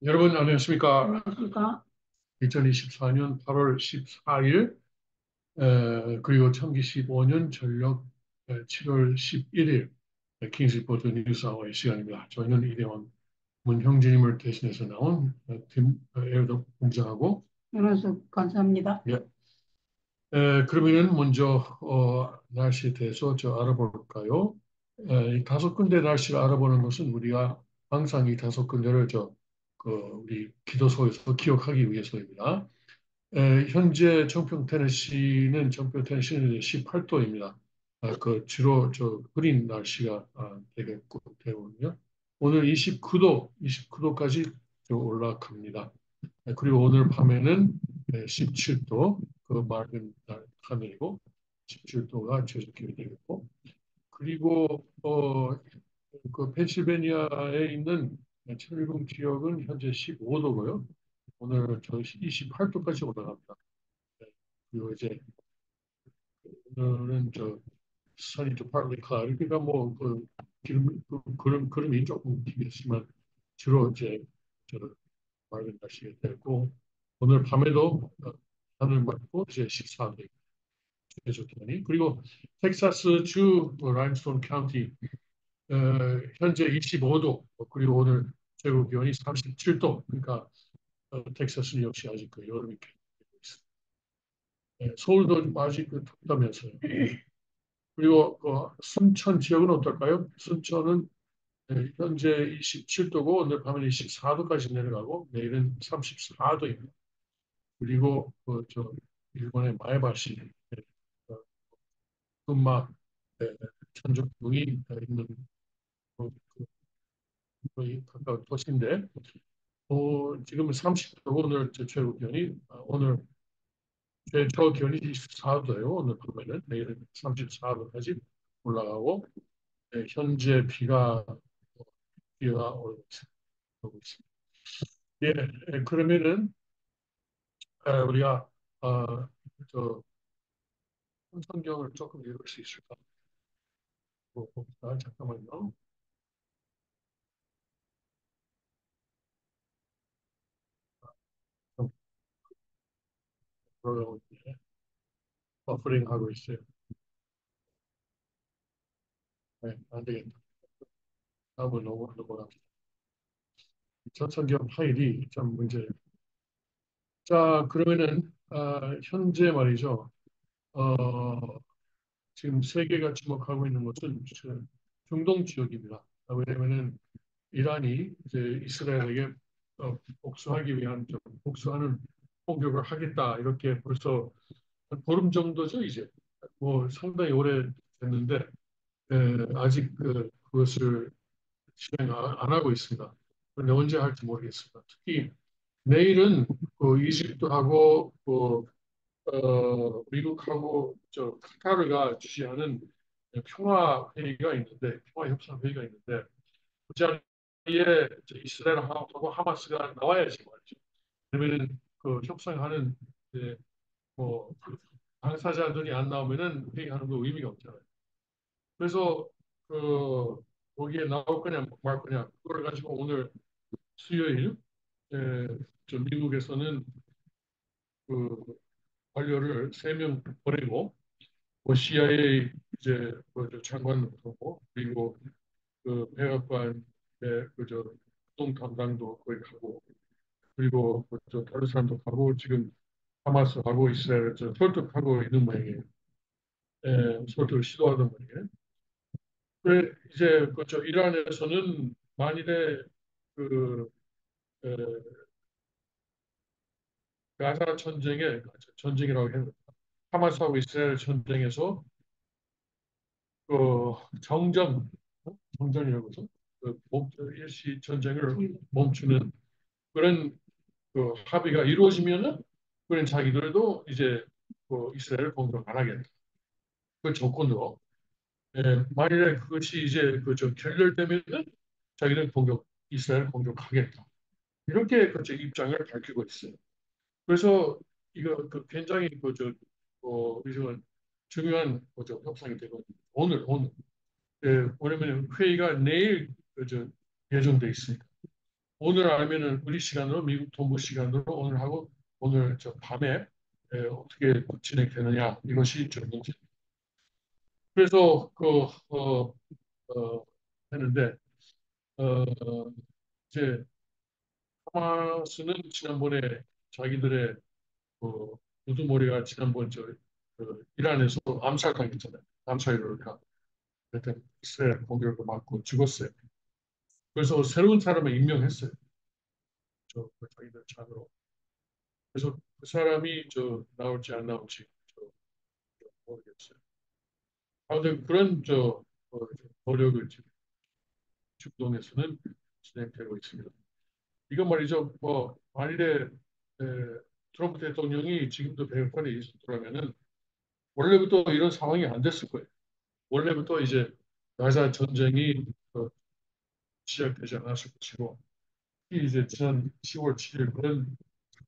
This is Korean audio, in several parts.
여러분 안녕하십니까? 안녕하십니까? 2024년 8월 14일 그리고 청기 15년 전력 7월 11일 킹스 리포트 뉴스아워의 시간입니다. 저희는 이대원 문형진님을 대신해서 나온 팀 에어덕 공장하고 윤원수 감사합니다. 예. 그러면은 먼저 날씨에 대해서 알아볼까요? 이 다섯 군데 날씨를 알아보는 것은 우리가 항상 이 다섯 군데를 우리 기도소에서 기억하기 위해서입니다. 현재 정평 테네시는 18도입니다. 주로 흐린 날씨가 되거든요. 오늘 29도까지 올라갑니다. 그리고 오늘 밤에는 17도, 맑은 하늘이고 17도가 최저기온이 되겠고, 그리고 펜실베니아에 있는 철금 지역은 현재 15도고요. 오늘 28도까지 올라갑니다. 네. 그리고 이제 오늘은 sunny to partly cloudy, 그러니까 구름이 조금 끼겠지만 주로 이제 저 맑은 날씨가 되고, 오늘 밤에도 하늘 맑고 이제 14도 최저 기온이. 그리고 텍사스 주 라임스톤 카운티 현재 25도, 그리고 오늘 최고 기온이 37도. 그러니까 텍사스는 역시 아직 여름이 계속되고 있습니다. 서울도 아직 덥다면서요. 그리고 순천 지역은 어떨까요? 순천은 현재 27도고 오늘 밤에는 24도까지 내려가고 내일은 34도입니다. 그리고 일본의 마에바시, 어, 군마, 천정동이 있는 거의 가까운 도시인데, 지금은 30도고 오늘 최고 기온이 오늘 최저 기온이 24도예요. 오늘 밤에는 내일은 34도까지 올라가고, 현재 비가 오고 있습니다. 예, 그러면은 우리가 저 성경을 조금 읽을 수 있을까? 봅시다. 잠깐만요. 좀 돌아가고 있는데 버퍼링 하고 있어요. 네, 안 되겠다. 다음은 넘어갑니다. 첫 성경 파일이 좀 문제예요. 자, 그러면은 현재 말이죠. 어, 지금 세계가 주목하고 있는 것은 중동 지역입니다. 왜냐하면은 이란이 이제 이스라엘에게 복수하기 위한 복수하는 공격을 하겠다, 이렇게 벌써 한 보름 정도죠 이제. 뭐 상당히 오래 됐는데 아직 그것을 실행 안 하고 있습니다. 그런데 언제 할지 모르겠습니다. 특히 내일은 이집트하고 미국하고 카타르가 주재하는 평화 회의가 있는데, 평화 협상 회의가 있는데, 그 자리에 이스라엘하고 하마스가 나와야지 말이죠. 그러면은 그 협상하는 이제 그 당사자들이 안 나오면은 회의하는 거 의미가 없잖아요. 그래서 그 거기에 나올 거냐 말 거냐, 그걸 가지고 오늘 수요일 에, 미국에서는 그 관료를 3명 보내고, CIA 이제 장관하고, 그리고 백악관의 구동 담당도 거기 가고, 그리고 다른 사람도 가고, 지금 하마스하고 이스라엘을 설득하고 있는 모양이에요. 설득을 시도하던 모양이에요. 그래 이제 이란에서는 만일에 그 에, 가자 전쟁이라고 해요. 하마스하고 이스라엘 전쟁에서 그 정전 정전이라고 해서 일시 전쟁을 멈추는 그런 합의가 이루어지면은, 그런 자기들도 이제 이스라엘을 공격 안 하겠다. 그 조건으로. 만일에 그것이 이제 결렬되면은 자기는 이스라엘 공격하겠다. 이렇게 입장을 밝히고 있어요. 그래서 이거 굉장히 이런 중요한 협상이 되거든요. 오늘. 왜냐면 회의가 내일 예정돼 있으니까. 오늘 알면은 우리 시간으로 미국 동부 시간으로 오늘 하고 오늘 저 밤에 어떻게 진행되느냐 이것이 좀 문제. 그래서 했는데 어, 이제 하마스는 지난번에 자기들의 그 우두머리가 지난번 이란에서 암살당했잖아요. 암살을 그때 이스라엘 공격을 맞고 죽었어요. 그래서 새로운 사람을 임명했어요. 자기들 찬으로. 그래서 그 사람이 나올지 안 나올지 모르겠어요. 아무튼 그런 노력을 지금 중동에서는 진행되고 있습니다. 이건 말이죠. 뭐 만일에 트럼프 대통령이 지금도 백악관에 있었더라면은 원래부터 이런 상황이 안 됐을 거예요. 원래부터 이제 가자 전쟁이 시작되지 않았을 것이고 이제 지난 10월 7일 그런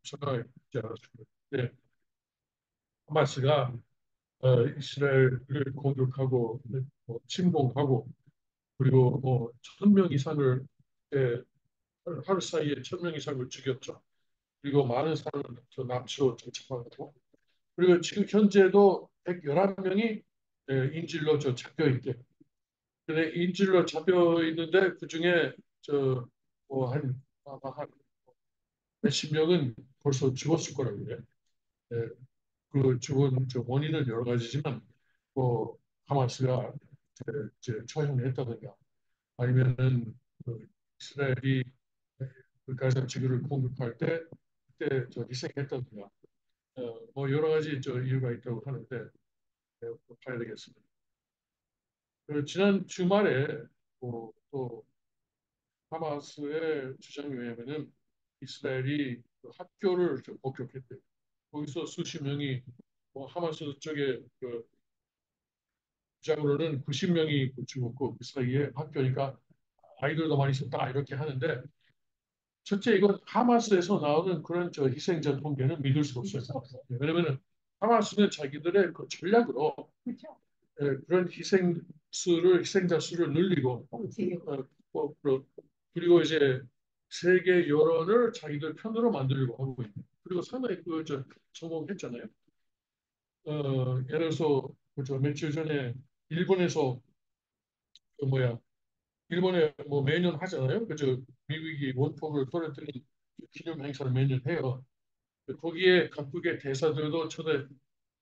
전화가 있지 않았을 거예요. 근데 하마스가 이스라엘을 공격하고 침공하고 그리고 뭐 1,000명 이상을 예, 하루 사이에 1,000명 이상을 죽였죠. 그리고 많은 사람을 납치로 정착하고 그리고 지금 현재도 111명이 인질로 잡혀 있대. 근데 인질로 잡혀 있는데 그 중에 저뭐한 아마 한 몇십 명은 벌써 죽었을 거라고 그래. 예, 그 죽은 원인은 여러 가지지만 뭐 하마스가 이제 처형했다든가 아니면은 그 이스라엘이 그 가자 지구를 공격할 때 그때 희생했다든가 뭐 여러 가지 이유가 있다고 하는데 봐야 되겠습니다. 지난 주말에 또 하마스의 주장에 의하면은 이스라엘이 그 학교를 폭격했대요. 거기서 수십 명이 뭐 하마스 쪽에 주장으로는 90명이 죽었고 그 사이에 학교니까 아이들도 많이 있었다 이렇게 하는데 첫째 이건 하마스에서 나오는 그런 희생자 통계는 믿을 수 없어요. 왜냐하면 하마스는 자기들의 그 전략으로 그런 희생자 수를 늘리고 그리고 이제 세계 여론을 자기들 편으로 만들려고 하고 있는. 그리고 상당히 성공했잖아요. 예를 들어서 며칠 전에 일본에서 뭐야 일본에 뭐 매년 하잖아요. 미국이 원폭을 떨어뜨린 기념 행사를 매년 해요. 거기에 각국의 대사들도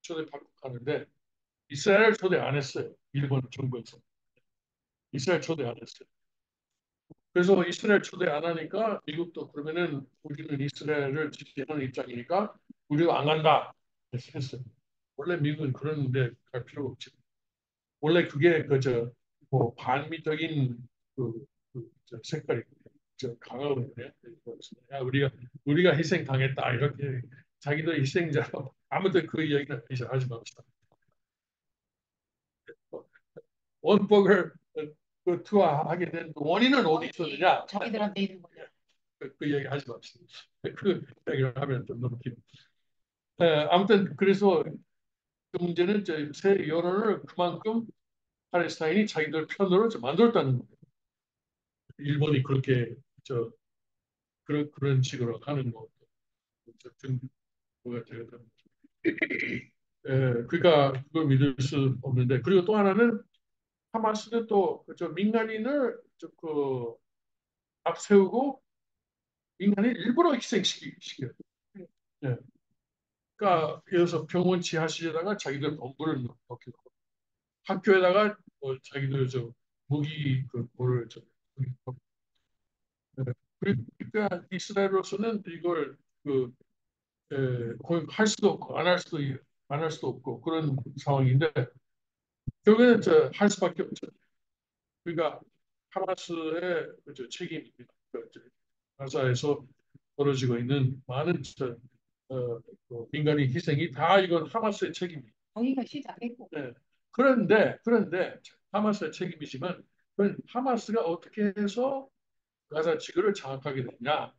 초대받고 가는데 이스라엘 초대 안 했어요. 일본 정부에서 이스라엘 초대 안 했어요. 그래서 이스라엘 초대 안 하니까 미국도 그러면은 우리는 이스라엘을 지지하는 입장이니까 우리도 안 간다 했어요. 원래 미국은 그런데 갈 필요가 없지. 원래 그게 뭐 반미적인 색깔이 강하거든요. 야, 우리가 희생 당했다 이렇게 자기들 희생자로 아무튼 그 이야기는 이제 하지 맙시다. 원폭을 투하하게 된 원인은 어디 있었느냐? 자기들한테 있는 거죠. 그 얘기 하지 맙시다. 그 얘기를 하면 좀 너무 길어. 아무튼 그래서 그 문제는 새 여론을 그만큼 팔레스타인이 자기들 편으로 만들었다는 거예요. 일본이 그렇게 그런 식으로 하는 거 증거가 되거든. 그러니까 그걸 믿을 수 없는데 그리고 또 하나는 하마스는 또저 민간인을 앞세우고 민간인 일부러 희생시켜요. 예. 그러니까 예를 들어서 병원 지하실에다가 자기들 본부를 넣기도 하고 학교에다가 자기들 무기 뭐를 그러니까 이스라엘로서는 이걸 거의 할 수도 없고 안 할 수도 없고 그런 상황인데 결국에는 할 수밖에 없죠. 그러니까 하마스의 책임입니다. 가자에서 벌어지고 있는 많은 민간인 희생이 다 이건 하마스의 책임입니다. 거기가 시작했고. 네. 그런데 하마스의 책임이지만 그건 하마스가 어떻게 해서 가자 지구를 장악하게 됐냐?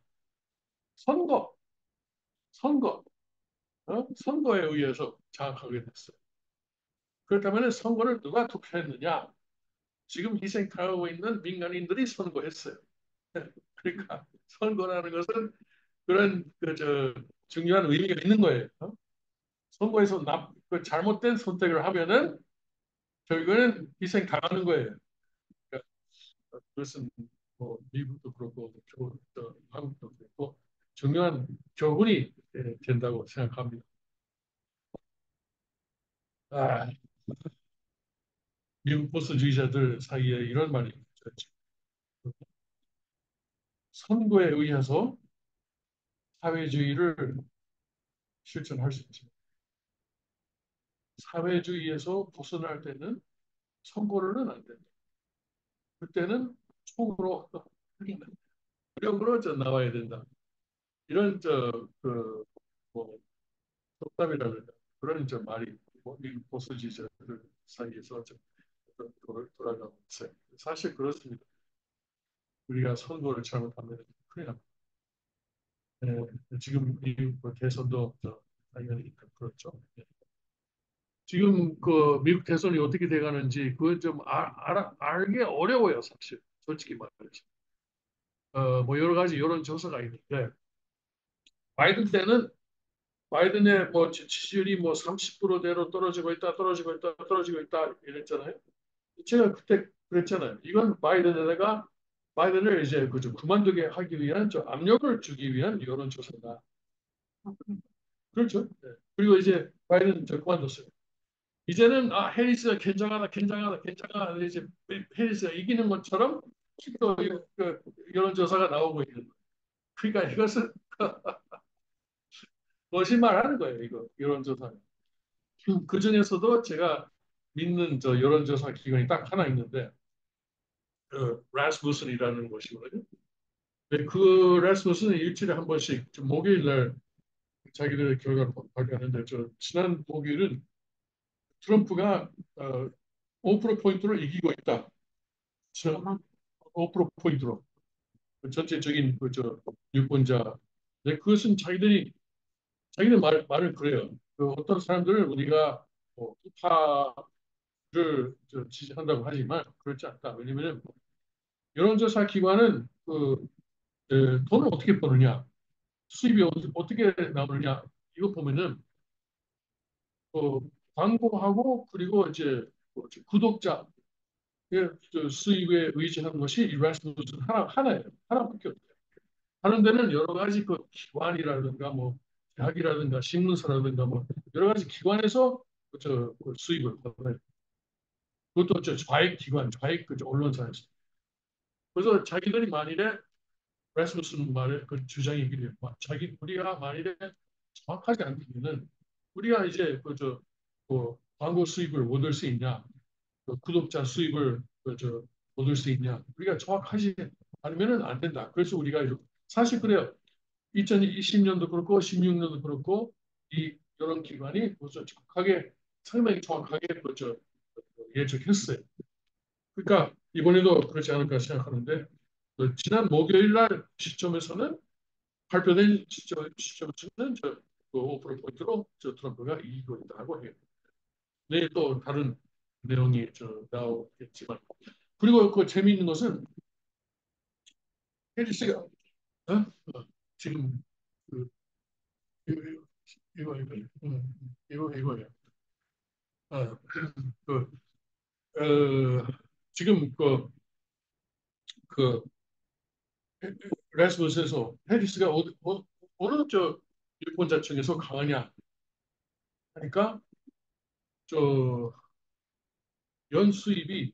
선거, 선거, 선거에 의해서 장악하게 됐어요. 그렇다면 선거를 누가 투표했느냐? 지금 희생당하고 있는 민간인들이 선거했어요. 그러니까 선거라는 것은 그런 저 중요한 의미가 있는 거예요. 선거에서 그 잘못된 선택을 하면은 결국에는 희생 당하는 거예요. 그러니까 그것은 뭐 미국도 그렇고 한국도 그렇고 중요한 교훈이 된다고 생각합니다. 아, 미국 보수주의자들 사이에 이런 말이 있죠. 선거에 의해서 사회주의를 실천할 수 있죠. 사회주의에서 벗어날 때는 선거로는 안 된다. 그때는 총으로 무력으로 나와야 된다. 이런 뭐 속담이라든가 그런 말이 뭐 미국 보수지자들 사이에서 돌아가고 있어요. 사실 그렇습니다. 우리가 선거를 잘못하면 큰일 납니다. 지금 미국 대선도 당연히 그렇죠. 지금 그 미국 대선이 어떻게 돼가는지 그건 좀 알기 어려워요, 사실. 솔직히 말해서. 뭐 여러 가지 여론 조사가 있는데 바이든 때는 바이든의 뭐 지지율이 뭐 30%대로 떨어지고 있다 이랬잖아요. 제가 그때 그랬잖아요. 이건 바이든을 이제 그좀 그만두게 하기 위한 좀 압력을 주기 위한 여론조사다. 그렇죠. 네. 그리고 이제 바이든 저 그만뒀어요. 이제는 해리스가 괜찮아 이제 해리스가 이기는 것처럼 또 여론조사가 나오고 있는 거예요. 그러니까 이것은 거짓말하는 거예요. 이거 여론조사는. 그 중에서도 제가 믿는 저 여론조사 기관이 딱 하나 있는데 라스무슨이라는 것이거든요. 네, 그 라스무슨은 일주일에 한 번씩 목요일 날 자기들의 결과를 발표하는데 지난 목요일은 트럼프가 5% 포인트로 이기고 있다. 5% 포인트로 전체적인 유권자. 네, 그것은 자기들 말을 그래요. 어떤 사람들을 우리가 뭐 우파를 지지한다고 하지만 그렇지 않다. 왜냐하면 여론조사 기관은 돈을 어떻게 버느냐, 수입이 어떻게 나오느냐 이거 보면은 어, 광고하고 그리고 이제 구독자 수입에 의지하는 것이 이라스무스 하나예요. 하나밖에 없어요. 하는 데는 여러 가지 그 기관이라든가 뭐 대학이라든가 신문사라든가 뭐 여러 가지 기관에서 그 수입을 받아요. 그것도 좌익 기관, 좌익 언론사에서. 그래서 자기들이 만일에 라스무슨 말에 그 주장이기를 우리가 만일에 정확하지 않으면은 우리가 이제 광고 수입을 얻을 수 있냐, 구독자 수입을 얻을 수 있냐, 우리가 정확하지 않으면은 안 된다. 그래서 우리가 사실 그래요. 2020년도 그렇고 16년도 그렇고 이 여론 기관이 벌써 정확하게 상당히 정확하게 예측했어요. 그러니까 이번에도 그렇지 않을까 생각하는데 지난 목요일 날 시점에서는 발표된 시점에서는 그 5%포인트로 트럼프가 이기고 있다고 해요. 내일 또 다른 내용이 나오겠지만 그리고 그 재미있는 것은 해리스가 지금 그 이거예요. 그, 지금 그 레스무스에서 해리스가 어느 유권자층에서 강하냐 하니까 저 연수입이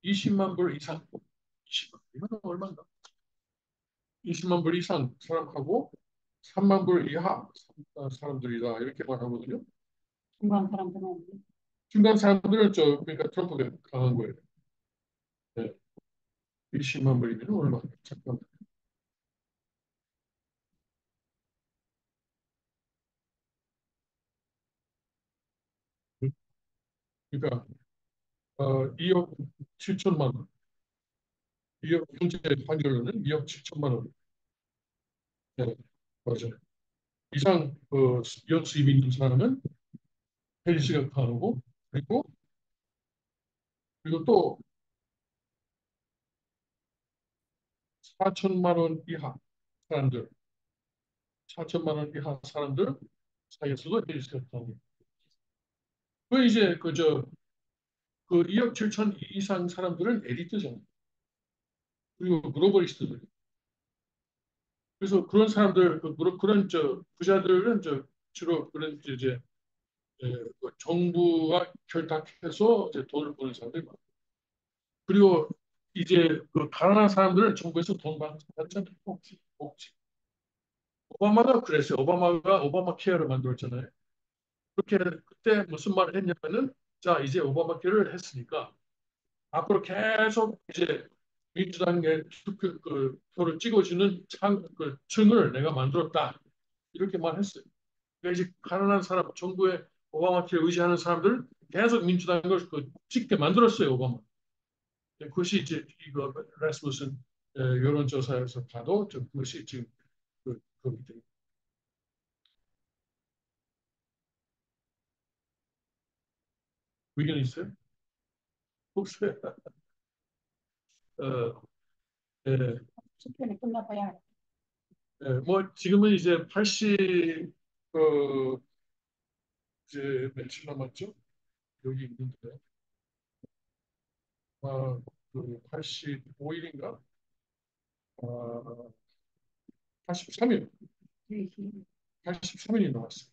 20만 불 이상, 20만 이건 얼마인가? 20만 불 이상 사람하고 3만 불 이하 사람들이다 이렇게 말하거든요. 중간 사람들은 없네. 중간 사람들은 그러니까 트럼프가 강한 거예요. 네. 20만 불이면 얼마? 잠깐. 그러니까 2억 7천만 원. 2억 현재 환율로는 2억 7천만 원. 네, 맞아요. 이상 연수입 있는 사람은 해리스가 강하고 그리고 또 4천만 원 이하. 사람들, 4천만 원 이하 사람들 사이에서도 해리스가 나옵니다. 그 이제 그 2억 7천 이상 사람들은 엘리트잖아요. 그리고 글로벌리스트들. 그래서 그런 사람들, 그런 부자들은 주로 그런 이제 그 정부와 결탁해서 이제 돈을 버는 사람들이 많아요. 그리고 이제 그 가난한 사람들은 정부에서 돈 받잖아요. 복지. 오바마가 그랬어요. 오바마가 오바마 케어를 만들었잖아요. 그렇게 그때 무슨 말을 했냐면은 자 이제 오바마 케어를 했으니까 앞으로 계속 이제 민주당의 표를 찍어주는 그 층을 내가 만들었다. 이렇게 말했어요. 그러니까 이제 가난한 사람, 정부의 오바마 케어 의지하는 사람들 계속 민주당을 찍게 만들었어요. 오바마. 그것이 이제 이거 라스무슨 여론조사에서 봐도 그것이 지금 그 의견이 있어요? 없어요. 어, 예, 투표는 끝나봐야 뭐 지금은 이제 80 이제 며칠 남았죠? 여기 있는데 그 85일인가? 아, 83일, 되지. 83일이 남았어요.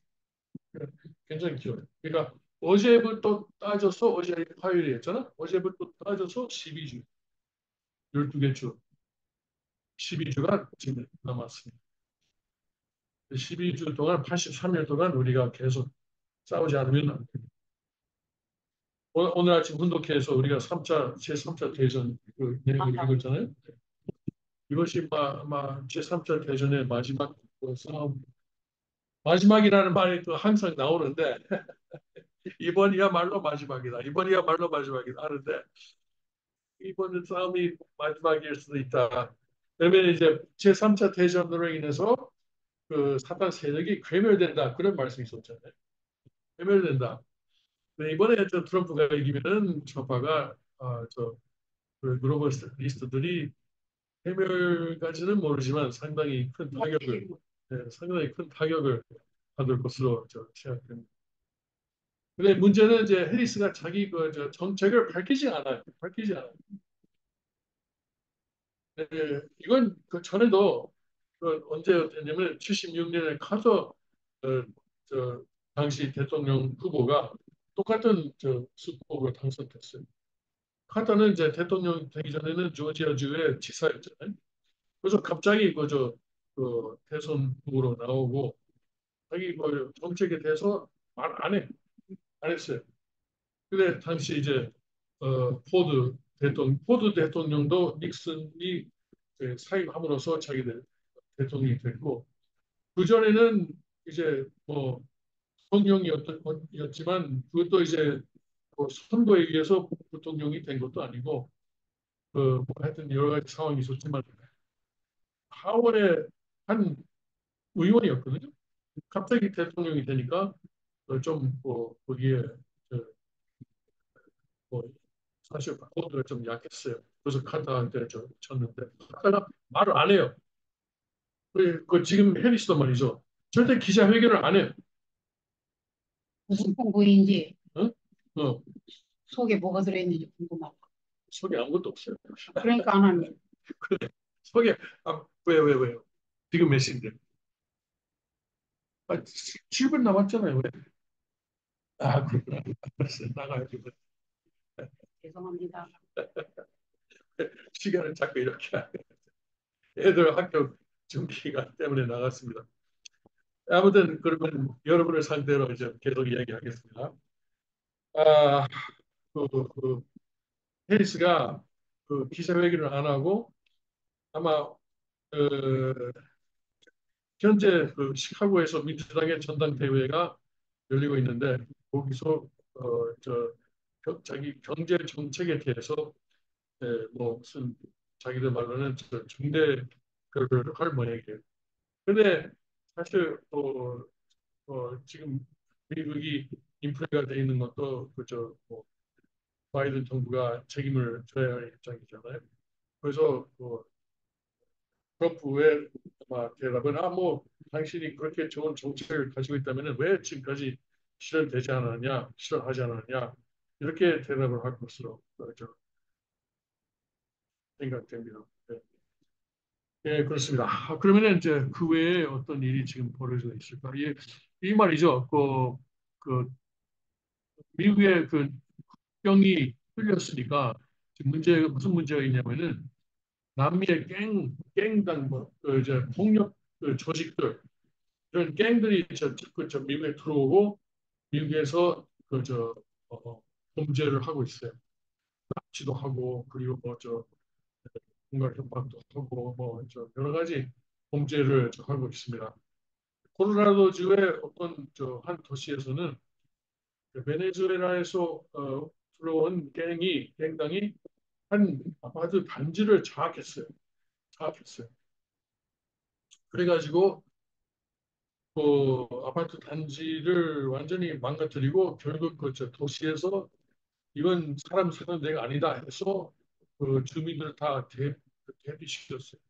굉장히 길어요. 그러니까 어제부터 따져서 어제 화요일이었잖아. 어제부터 따져서 12주, 12개 주, 12주가 지금 남았습니다. 12주 동안 83일 동안 우리가 계속 싸우지 않으면 안 됩니다. 오늘 아침 훈독회에서 우리가 제3차 대전 그 내용을 맞다. 읽었잖아요. 이것이 제3차 대전의 마지막 그 싸움. 마지막이라는 말이 또 항상 나오는데 이번이야말로 마지막이다. 이번이야말로 마지막이다 하는데 이번 싸움이 마지막일 수도 있다. 그러면 이제 제3차 대전으로 인해서 그 사탄 세력이 괴멸된다. 그런 말씀이 있었잖아요. 괴멸된다. 근데 이번에 트럼프가 이기면은 좌파가 그 글로벌 리스트들이 해멸까지는 모르지만 상당히 큰 타격을 받을 것으로 생각됩니다. 근데 문제는 이제 해리스가 자기 정책을 밝히지 않아요. 밝히지 않아요. 이건 그 전에도 언제였냐면 76년에 카터 어, 저 당시 대통령 후보가 똑같은 수법으로 당선됐어요. 카터는 이제 대통령 되기 전에는 조지아주의 지사였잖아요. 그래서 갑자기 대선 후보로 나오고 자기 뭐 정책에 대해서 말 안 했어요. 근데 당시 이제 포드 대통령도 닉슨이 사임함으로써 자기들 대통령이 됐고 그 전에는 이제 뭐 대통령이었지만 그것도 이제 뭐 선거에 의해서 대통령이 된 것도 아니고 뭐 하여튼 여러 가지 상황이 있었지만 하원의 한 의원이었거든요. 갑자기 대통령이 되니까 좀뭐 거기에 뭐 사실 코드가 좀 약했어요. 그래서 카타한테 쳤는데 카타가 말을 안 해요. 그 지금 해리스도 말이죠. 절대 기자회견을 안 해요. 무슨 공부인지 어? 어, 속에 뭐가 들어있는지 궁금하고. 속에 아무것도 없어요. 그러니까 안 하는. 속에 왜요? 지금 몇 시인데? 7분 남았잖아요. 왜? 그렇구나. 알았어요. 나가야지. 죄송합니다. 시간을 자꾸 이렇게 애들 학교 준비가 때문에 나갔습니다. 아무튼 그러면 여러분을 상대로 이제 계속 이야기하겠습니다. 아, 그 해리스가 그 기자회견을 안 하고 아마 그 현재 그 시카고에서 민주당의 전당대회가 열리고 있는데 거기서 자기 경제 정책에 대해서 뭐 무슨 자기들 말로는 중대 발표를 할 모양이에요. 근데 사실 지금 미국이 인플레가 돼 있는 것도 뭐 바이든 정부가 책임을 져야 할 입장이잖아요. 그래서 트럼프의 아마 대답은 뭐 당신이 그렇게 좋은 정책을 가지고 있다면 왜 지금까지 실현되지 않았냐, 실현하지 않았냐 이렇게 대답을 할 것으로 저 생각됩니다. 네. 예, 그렇습니다. 그러면은 이제 그 외에 어떤 일이 지금 벌어져 있을까? 이 말이죠. 그 미국의 그 국경이 뚫렸으니까 지금 무슨 문제가 있냐면은 남미의 갱단, 이제 폭력 그 조직들, 이런 갱들이 저 미국에 들어오고 미국에서 범죄를 하고 있어요. 납치도 하고 그리고 공갈 협박도 하고 여러 가지 범죄를 하고 있습니다. 콜로라도주의 어떤 한 도시에서는 그 베네수엘라에서 들어온 갱당이 한 아파트 단지를 장악했어요. 그래가지고 그 아파트 단지를 완전히 망가뜨리고 결국 저 도시에서 이건 사람 사는 데가 아니다 해서 그 주민들을 다 대피시켰어요.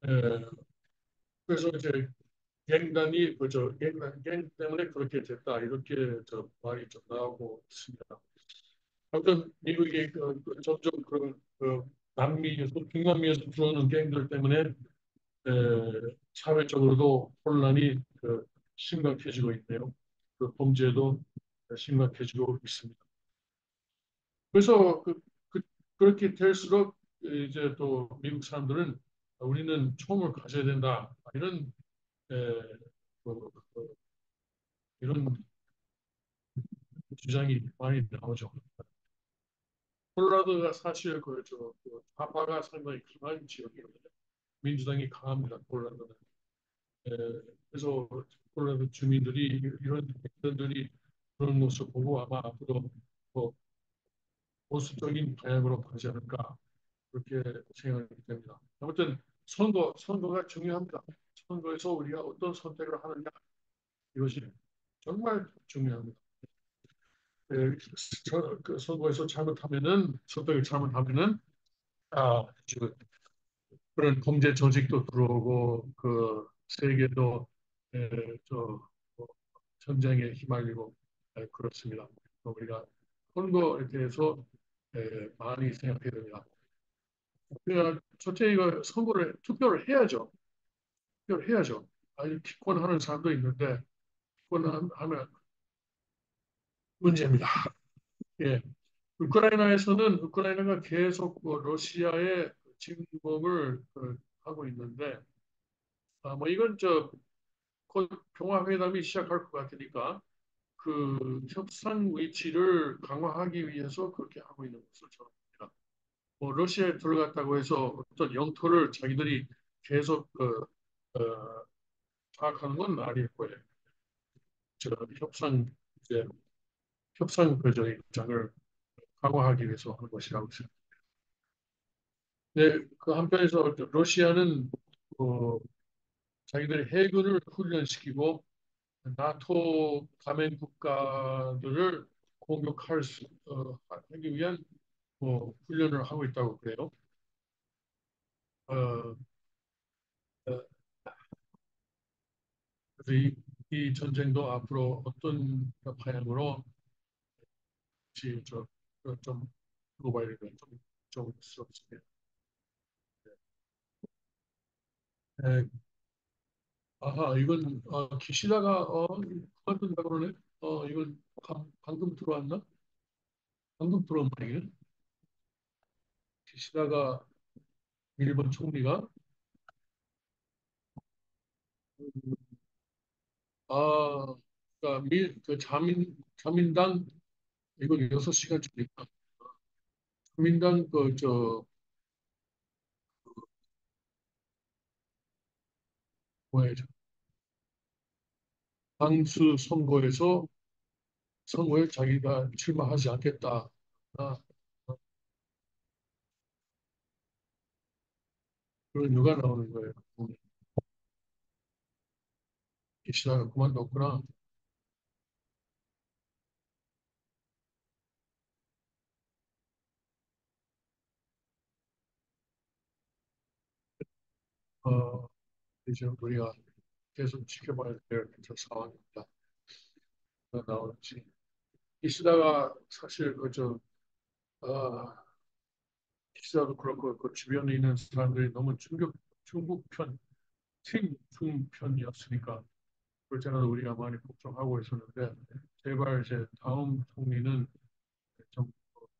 예, 그래서 이제 갱단이 갱 때문에 그렇게 됐다 이렇게 말이 좀 나오고 있습니다. 아무튼 미국이 점점 그런 남미에서 북남미에서 들어오는 갱들 때문에 사회적으로도 혼란이 심각해지고 있네요. 그 범죄도 심각해지고 있습니다. 그래서 그렇게 될수록 이제 또 미국 사람들은 우리는 총을 가져야 된다 에, 그, 그, 이런 주장이 많이 나오죠. 콜로라도가 사실 좌파가 상당히 강한 지역이거든요. 민주당이 강합니다. 콜로라도는. 에, 그래서 콜로라도 주민들이 이런 백성들이 그런 모습을 보고 아마 앞으로 뭐 보수적인 방향으로 가지 않을까 그렇게 생각이 됩니다. 아무튼 선거가 중요합니다. 선거에서 우리가 어떤 선택을 하느냐 이것이 정말 중요합니다. 그 선거에서 선택을 잘못하면은 지금 그런 범죄 조직도 들어오고 그 세계도 에, 저 뭐, 전쟁에 휘말리고 그렇습니다. 우리가 선거에 대해서 많이 생각해야 됩니다. 첫째 이거 투표를 해야죠. 투표를 해야죠. 아니 기권하는 사람도 있는데 기권하면 문제입니다. 예. 우크라이나가 계속 러시아의 침공을 하고 있는데 뭐 이건 곧 평화회담이 시작할 것 같으니까 그 협상 위치를 강화하기 위해서 그렇게 하고 있는 것으로 저는 봅니다. 뭐 러시아에 들어갔다고 해서 어떤 영토를 자기들이 계속 어, 파악하는 건 아닐 거예요. 저 협상 이제 협상 입장을 강화하기 위해서 하는 것이라고 생각합니다. 네, 그 한편에서 러시아는 어, 자기들의 해군을 훈련시키고 나토 가맹 국가들을 하기 위한 훈련을 하고 있다고 그래요. 어, 어, 그래서 이 전쟁도 앞으로 어떤 방향으로 좀 두고 봐야 되는 좀 스럽습니다. 네. 이건 기시다가 그만둔다 그러네. 이건 방금 들어왔나? 방금 들어온 말이에요. 기시다가 일본 총리가 그러니까 자민당 이거 6시간쯤이니까 자민당 뭐야 당수 선거에 자기가 출마하지 않겠다. 아, 그런 누가 나오는 거예요. 기시다가 그만뒀구나. 어, 이제 우리가 계속 지켜봐야 될 저 상황입니다. 나올지. 이시다가 사실 어, 기시다도 그렇고 그 주변에 있는 사람들이 너무 중국 편, 친중 편이었으니까 그럴 때는 우리가 많이 걱정하고 있었는데 제발 이제 다음 총리는 좀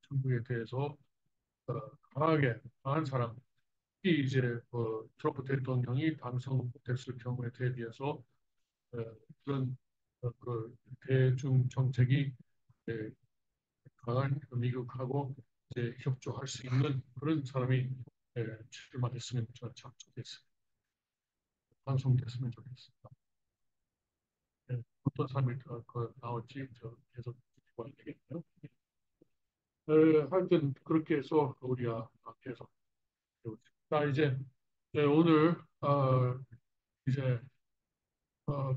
중국에 대해서 어, 강한 사람, 특히 이제 트럼프 대통령이 당선됐을 경우에 대비해서 어, 그런 그 대중 정책이 예, 강한 미국하고 이제 협조할 수 있는 그런 사람이 출마했으면 저는 참 좋겠습니다. 당선됐으면 좋겠습니다. 어떤 사람이 나올지 저 계속 지켜봐야 되겠네요. 하여튼 그렇게 해서 우리가 계속 자 이제 오늘 이제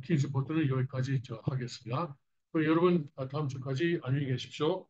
퀴즈 보드는 여기까지 하겠습니다. 여러분 다음 주까지 안녕히 계십시오.